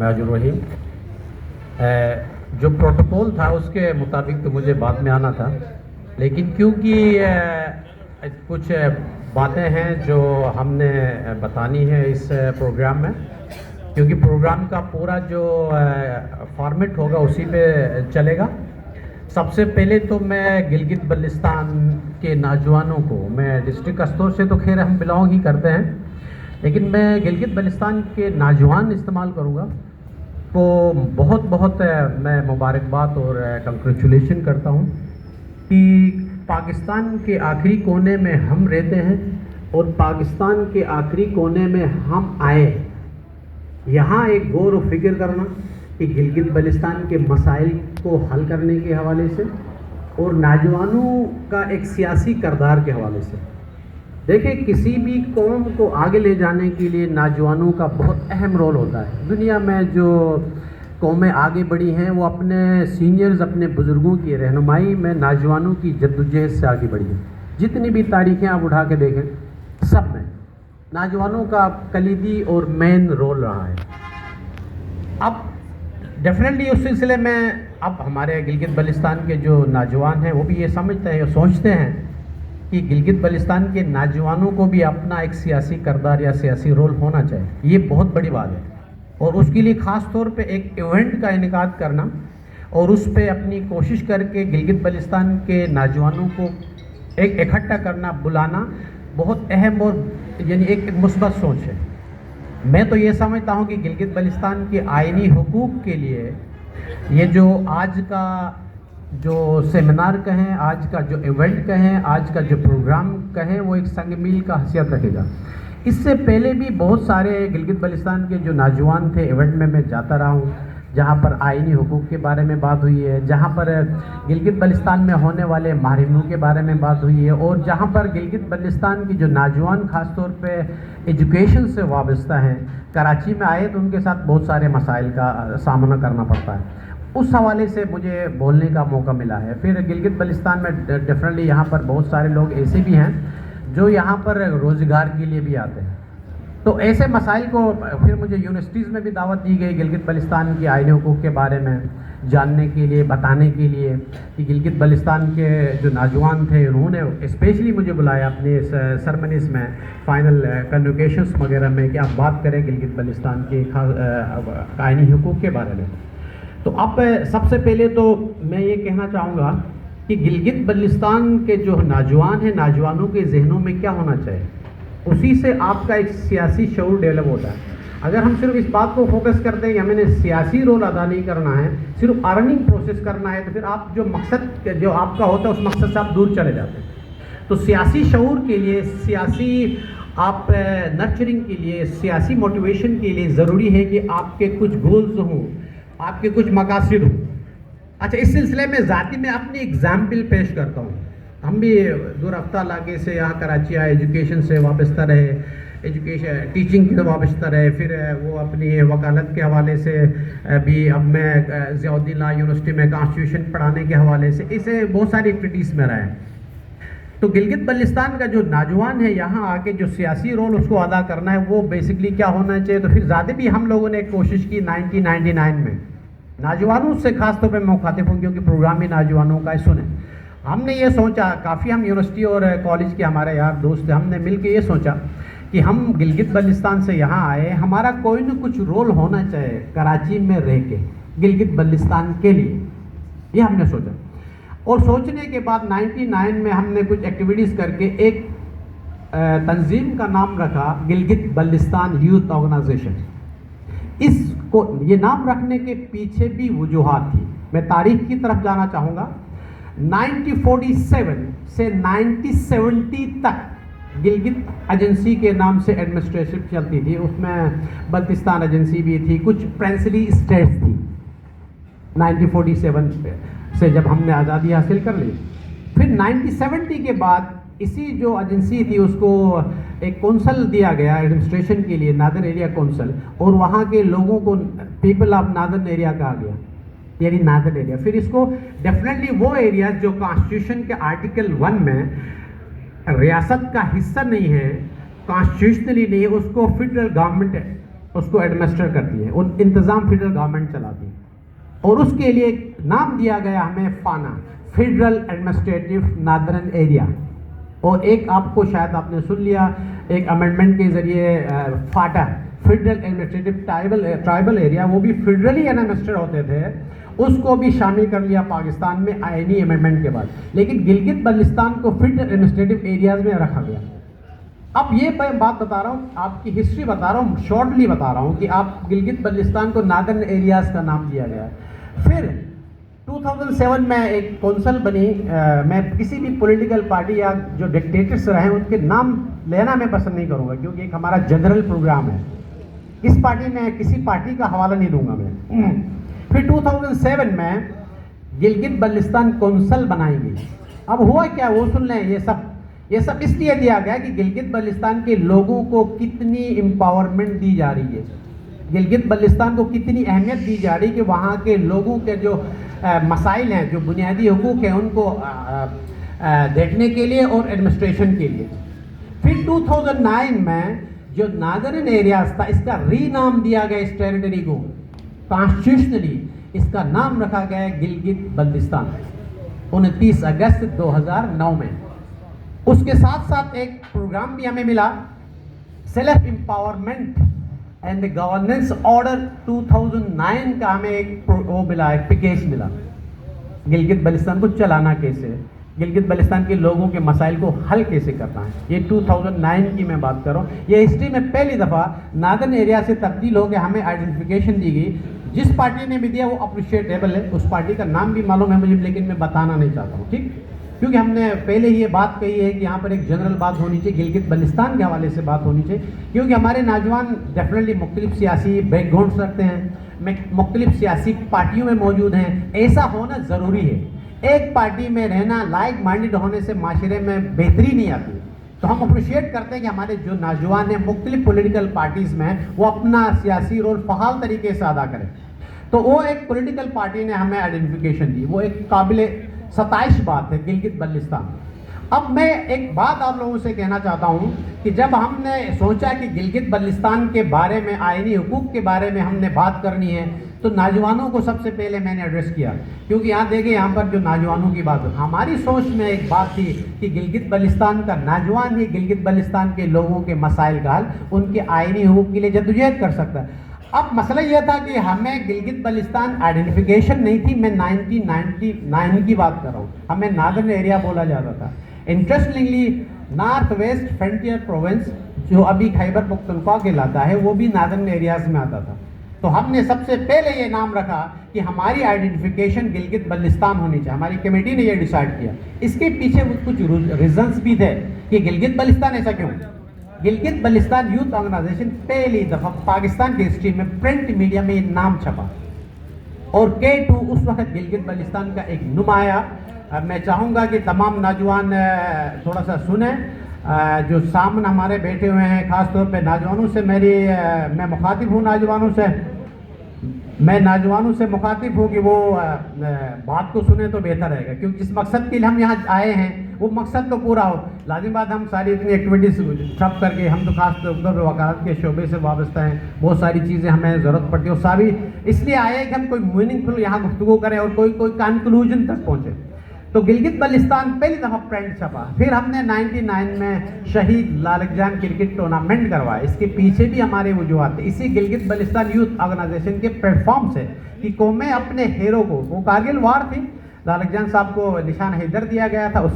रहीम जो प्रोटोकॉल था उसके मुताबिक तो मुझे बाद में आना था, लेकिन क्योंकि कुछ बातें हैं जो हमने बतानी है इस प्रोग्राम में, क्योंकि प्रोग्राम का पूरा जो फॉर्मेट होगा उसी पे चलेगा। सबसे पहले तो मैं गिलगित बल्तिस्तान के नौजवानों को, मैं डिस्ट्रिक्ट अस्तोर से तो खैर हम बिलोंग ही करते हैं, लेकिन मैं गिलगित बल्तिस्तान के नौजवान इस्तेमाल करूँगा तो बहुत बहुत मैं मुबारकबाद और कंग्रेचुलेशन करता हूँ कि पाकिस्तान के आखिरी कोने में हम रहते हैं और पाकिस्तान के आखिरी कोने में हम आए। यहाँ एक गौर व फिक्र करना कि गिलगित बल्तिस्तान के मसाइल को हल करने के हवाले से और नौजवानों का एक सियासी किरदार के हवाले से। देखिए, किसी भी कौम को आगे ले जाने के लिए नौजवानों का बहुत अहम रोल होता है। दुनिया में जो कौमें आगे बढ़ी हैं वो अपने सीनियर्स, अपने बुज़ुर्गों की रहनुमाई में नौजवानों की जद्दोजहद से आगे बढ़ी है। जितनी भी तारीखें आप उठा के देखें, सब में नौजवानों का कलीदी और मेन रोल रहा है। अब डेफिनेटली उस सिलसिले में अब हमारे गिलगित बल्तिस्तान के जो नौजवान हैं वो भी ये समझते हैं, सोचते हैं कि गिलगित बल्तिस्तान के नौजवानों को भी अपना एक सियासी किरदार या सियासी रोल होना चाहिए। ये बहुत बड़ी बात है और उसके लिए ख़ास तौर पे एक इवेंट का इनेकाद करना और उस पे अपनी कोशिश करके गिलगित बल्तिस्तान के नौजवानों को एक इकट्ठा करना, बुलाना बहुत अहम और यानी एक मुस्बत सोच है। मैं तो ये समझता हूँ कि गिलगित बल्तिस्तान के आइनी हुकूक के लिए ये जो आज का जो सेमिनार कहें, आज का जो इवेंट कहें, आज का जो प्रोग्राम कहें, वो एक संग मील का हैसियत रखेगा। इससे पहले भी बहुत सारे गिलगित बल्तिस्तान के जो नौजवान थे इवेंट में मैं जाता रहा हूँ, जहाँ पर आइनी हुकूक के बारे में बात हुई है, जहाँ पर गिलगित बल्तिस्तान में होने वाले महरूमियों के बारे में बात हुई है और जहाँ पर गिलगित बल्तिस्तान की जो नौजवान ख़ास तौर पे एजुकेशन से वाबस्ता हैं, कराची में आए तो उनके साथ बहुत सारे मसाइल का सामना करना पड़ता है। उस हवाले से मुझे बोलने का मौका मिला है। फिर गिलगित बल्तिस्तान में डेफिनेटली यहाँ पर बहुत सारे लोग ऐसे भी हैं जो यहाँ पर रोज़गार के लिए भी आते हैं। तो ऐसे मसाइल को फिर मुझे यूनिवर्सिटीज़ में भी दावत दी गई गिलगित बल्तिस्तान की आइनी हुकूक के बारे में जानने के लिए, बताने के लिए कि गिलगित बल्तिस्तान के जो नौजवान थे उन्होंने स्पेशली मुझे बुलाया अपने सरमनीस में, फाइनल कन्वोकेशंस वगैरह में कि आप बात करें गिलगित बल्तिस्तान के आइनी हुकूक के बारे में। तो अब सबसे पहले तो मैं ये कहना चाहूँगा कि गिलगित बल्तिस्तान के जो नौजवान हैं, नौजवानों के जहनों में क्या होना चाहिए, उसी से आपका एक सियासी शऊर डेवलप होता है। अगर हम सिर्फ इस बात को फोकस करते हैं कि हमें सियासी रोल अदा नहीं करना है, सिर्फ अर्निंग प्रोसेस करना है, तो फिर आप जो मकसद जो आपका होता है उस मकसद से आप दूर चले जाते हैं। तो सियासी शऊर के लिए, सियासी आप नर्चरिंग के लिए, सियासी मोटिवेशन के लिए ज़रूरी है कि आपके कुछ गोल्स हों, आपके कुछ मकासद हों। अच्छा, इस सिलसिले में ज़ाती में अपनी एग्जाम्पल पेश करता हूँ। हम भी दूर रफ्ता इलाके से यहाँ कराची आए, एजुकेशन से वाबस्ता रहे, एजुकेशन टीचिंग से वाबस्ता रहे, फिर वो अपनी वकालत के हवाले से भी, अब मैं ज़ियाउद्दीन यूनिवर्सिटी में कॉन्स्टिट्यूशन पढ़ाने के हवाले से, इसे बहुत सारी एक्टिविटीज़ में रहे। तो गिलगित बल्तिस्तान का जो नौजवान है यहाँ आके जो सियासी रोल उसको अदा करना है, वो बेसिकली क्या होना चाहिए। तो फिर ज़्यादा भी हम लोगों ने कोशिश की 1999 में नौजवानों से ख़ास तौर पे मैं मुखातिब हूँ क्योंकि प्रोग्राम ही नौजवानों का सुने। हमने ये सोचा, काफ़ी हम यूनिवर्सिटी और कॉलेज के हमारे यार दोस्त थे, हमने मिल के ये सोचा कि हम गिलगित बल्तिस्तान से यहाँ आए, हमारा कोई ना कुछ रोल होना चाहिए कराची में रह के गिलगित बल्तिस्तान के लिए, ये हमने सोचा। और सोचने के बाद 99 में हमने कुछ एक्टिविटीज़ करके एक तंजीम का नाम रखा गिलगित बल्तिस्तान यूथ ऑर्गेनाइजेशन। इसको ये नाम रखने के पीछे भी वजूहात थी। मैं तारीख की तरफ जाना चाहूँगा। 1947 से 1970 तक गिलगित एजेंसी के नाम से एडमिनिस्ट्रेशन चलती थी, उसमें बल्तिस्तान एजेंसी भी थी, कुछ प्रिंसली स्टेट्स थी। 1947 से जब हमने आज़ादी हासिल कर ली, फिर 1970 के बाद इसी जो एजेंसी थी उसको एक कौंसल दिया गया एडमिनिस्ट्रेशन के लिए, नादर एरिया कौंसल, और वहाँ के लोगों को पीपल ऑफ नादर्न एरिया कहा गया, यानी नादर्न एरिया। फिर इसको डेफिनेटली वो एरिया जो कॉन्स्टिट्यूशन के आर्टिकल 1 में रियासत का हिस्सा नहीं है, कॉन्स्टिट्यूशनली नहीं है, उसको फेडरल गवर्नमेंट اس کو ایڈمنسٹر کرتی ہے، ان انتظام فیڈرل گورنمنٹ چلاتی ہے، اور اس کے لیے ایک نام دیا گیا ہمیں فانا، فیڈرل ایڈمنسٹریٹو ناردرن ایریا، اور ایک آپ کو شاید آپ نے سن لیا ایک امینڈمنٹ کے ذریعے FATA, federal administrative tribal area, وہ بھی فیڈرلی ایڈمنسٹر ہوتے تھے، اس کو بھی شامل کر لیا پاکستان میں آئینی امینڈمنٹ کے بعد، لیکن گلگت بلتستان کو فیڈرل ایڈمنسٹریٹو ایریاز میں رکھا گیا۔ اب یہ میں بات بتا رہا ہوں، آپ کی ہسٹری بتا رہا ہوں، شارٹلی بتا رہا ہوں کہ آپ گلگت بلتستان کو ناردرن ایریاز کا نام دیا گیا۔ پھر 2007 میں ایک کونسل بنی، میں کسی بھی پولیٹیکل پارٹی یا جو ڈکٹیٹرس رہے ہیں ان کے نام لینا میں پسند نہیں کروں گا، کیونکہ ایک ہمارا جنرل پروگرام ہے، اس پارٹی میں کسی پارٹی کا حوالہ نہیں دوں گا میں۔ پھر 2007 میں گلگت بلتستان کونسل بنائی گئی۔ اب ہوا کیا وہ سن لیں، یہ سب اس لیے دیا گیا کہ گلگت بلتستان کے لوگوں کو کتنی امپاورمنٹ دی جا رہی ہے، گلگت بلتستان کو کتنی اہمیت دی جا رہی ہے کہ وہاں کے لوگوں کے جو مسائل ہیں، جو بنیادی حقوق ہیں، ان کو دیکھنے کے لیے اور ایڈمنسٹریشن کے لیے۔ پھر 2009 میں جو ناردرن ایریاز تھا، اس کا ری نام دیا گیا اس ٹیریٹری کو، کانسٹیٹیوشنلی اس کا نام رکھا گیا گلگت بلتستان 29 اگست 2009 میں۔ اس کے ساتھ ساتھ ایک پروگرام بھی ہمیں ملا، self empowerment and governance order 2009 کا، ہمیں ایک وہ ملا، ایک پیکیج ملا، گلگت بلتستان کو چلانا کیسے، گلگت بلتستان کے لوگوں کے مسائل کو حل کیسے کرنا ہے۔ یہ 2009 کی میں بات کر رہا ہوں۔ یہ ہسٹری میں پہلی دفعہ ناردرن ایریا سے تبدیل ہو کے ہمیں آئیڈینٹیفیکیشن دی گئی، جس پارٹی نے بھی دیا وہ اپریشیٹیبل ہے، اس پارٹی کا نام بھی معلوم ہے مجھے، لیکن میں بتانا نہیں چاہتا ہوں، ٹھیک، کیونکہ ہم نے پہلے یہ بات کہی ہے کہ یہاں پر ایک جنرل بات ہونی چاہیے، گلگت بلتستان کے حوالے سے بات ہونی چاہیے، کیونکہ ہمارے نوجوان ڈیفینیٹلی مختلف سیاسی بیک گراؤنڈس رکھتے ہیں، مختلف سیاسی پارٹیوں میں موجود ہیں، ایسا ہونا ضروری ہے۔ ایک پارٹی میں رہنا، لائک مائنڈڈ ہونے سے معاشرے میں بہتری نہیں آتی، تو ہم اپریشیٹ کرتے ہیں کہ ہمارے جو نوجوان ہیں مختلف پولیٹیکل پارٹیز میں، وہ اپنا سیاسی رول فعال طریقے سے ادا کریں۔ تو وہ ایک پولیٹیکل پارٹی نے ہمیں آئیڈینٹیفیکیشن دی، وہ ایک قابل ستائش بات ہے گلگت بلتستان۔ اب میں ایک بات آپ لوگوں سے کہنا چاہتا ہوں کہ جب ہم نے سوچا کہ گلگت بلتستان کے بارے میں، آئینی حقوق کے بارے میں ہم نے بات کرنی ہے، تو نوجوانوں کو سب سے پہلے میں نے ایڈریس کیا، کیونکہ یہاں دیکھیں یہاں پر جو نوجوانوں کی بات، ہماری سوچ میں ایک بات تھی کہ گلگت بلتستان کا نوجوان ہی گلگت بلتستان کے لوگوں کے مسائل کا حل، ان کے آئینی حقوق کے لیے جدوجہد کر سکتا ہے۔ اب مسئلہ یہ تھا کہ ہمیں گلگت بلتستان آئیڈینٹیفیکیشن نہیں تھی، میں 1999 کی بات کر رہا ہوں، ہمیں ناردرن ایریا بولا جاتا تھا۔ Interestingly north west frontier province جو ابھی خیبر پختونخوا کہلاتا ہے، وہ بھی ناردرن ایریاز میں آتا تھا، تو ہم نے سب سے پہلے یہ نام رکھا کہ ہماری آئیڈینٹیفیکیشن گلگت بلتستان ہونی چاہیے، ہماری کمیٹی نے یہ ڈیسائیڈ کیا۔ اس کے پیچھے کچھ ریزنس بھی تھے کہ گلگت بلتستان ایسا کیوں۔ گلگت بلتستان یوتھ آرگنائزیشن پہلی دفعہ پاکستان کی ہسٹری میں پرنٹ میڈیا میں یہ نام چھپا، اور K2 اس وقت گلگت بلتستان کا ایک نمایاں۔ میں چاہوں گا کہ تمام نوجوان تھوڑا سا سنیں، جو سامنے ہمارے بیٹھے ہوئے ہیں، خاص طور پہ نوجوانوں سے میں مخاطب ہوں، نوجوانوں سے مخاطب ہوں کہ وہ بات کو سنیں تو بہتر رہے گا، کیونکہ جس مقصد کے لیے ہم یہاں آئے ہیں وہ مقصد تو پورا ہو۔ لازم بات ہم ساری اتنی ایکٹیویٹیز ٹھپ کر کے، ہم تو خاص طور پہ وکالت کے شعبے سے وابستہ ہیں، بہت ساری چیزیں ہمیں ضرورت پڑتی ہے، اور ساری اس لیے آئے ہیں کہ ہم کوئی میننگ فل یہاں گفتگو کریں اور کوئی کنکلوژن تک پہنچے۔ تو گلگت بلتستان پہلی دفعہ پرنٹ چھپا، پھر ہم نے 99 میں شہید لالک جان کرکٹ ٹورنامنٹ کروایا، اس کے پیچھے بھی ہمارے وجوہات تھے، اسی گلگت بلتستان یوتھ آرگنائزیشن کے پلیٹ فارم سے کہ قومیں اپنے ہیرو کو، وہ کارگل وار تھی، لالک جان صاحب کو نشان حیدر دیا گیا تھا، اس